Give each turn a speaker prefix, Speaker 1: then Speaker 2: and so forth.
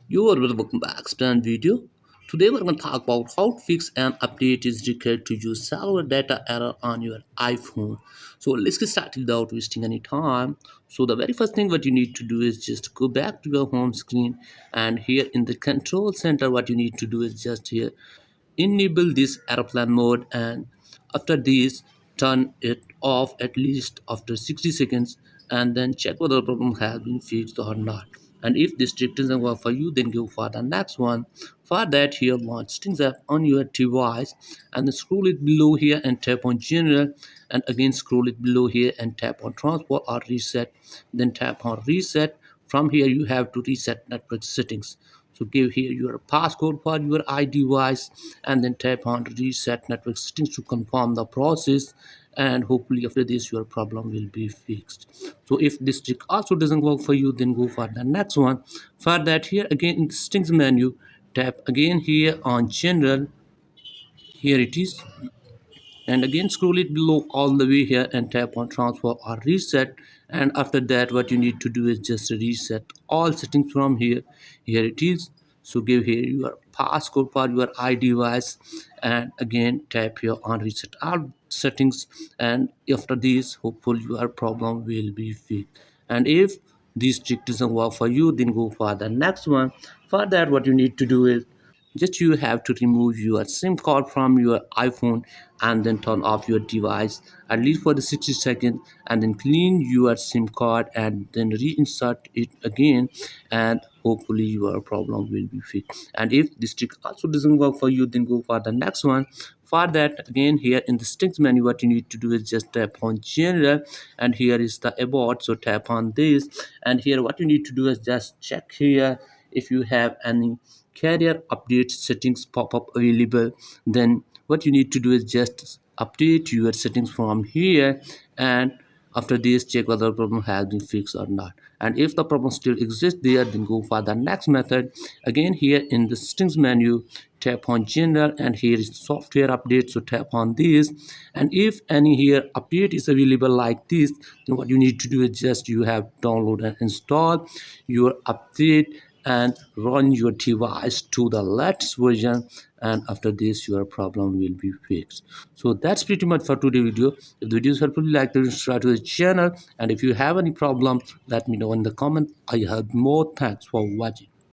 Speaker 1: You are welcome back to the video. Today we're going to talk about how to fix an update is required to use cellular data error on your iPhone. So let's get started without wasting any time. So the very first thing what you need to do is just go back to your home screen, and here in the control center what you need to do is just here enable this airplane mode, and after this turn it off at least after 60 seconds, and then check whether the problem has been fixed or not. And if this trick doesn't work for you, then go for the next one. For that, here launch Stings app on your device, and then scroll it below here and tap on general, and again scroll it below here and tap on transport or reset, then tap on reset. From here you have to reset network settings. So give here your passcode for your iDevice, and then tap on reset network settings to confirm the process, and hopefully after this your problem will be fixed. So if this trick also doesn't work for you, then go for the next one. For that, here again in the settings menu, tap again here on general, here it is, and again scroll it below all the way here and tap on transfer or reset. And after that what you need to do is just reset all settings from here. Here it is. So give here your passcode for your iDevice, and again tap here on reset all settings, and after this hopefully your problem will be fixed. And if this trick doesn't work for you, then go for the next one. For that what you need to do is just you have to remove your SIM card from your iPhone, and then turn off your device at least for the 60 seconds, and then clean your SIM card and then reinsert it again, and hopefully your problem will be fixed. And if this trick also doesn't work for you, then go for the next one. For that, again here in the settings menu what you need to do is just tap on general, and here is the about, so tap on this, and here what you need to do is just check here if you have any carrier update settings pop up available. Then what you need to do is just update your settings from here, and after this check whether the problem has been fixed or not. And if the problem still exists there, then go for the next method. Again here in the settings menu, tap on general, and here is software update, so tap on this. And if any here update is available like this, then what you need to do is just you have download and install your update and run your device to the latest version, and after this your problem will be fixed. So that's pretty much for today's video. If the video is helpful, like to subscribe to the channel, and if you have any problem let me know in the comment. I have more. Thanks for watching.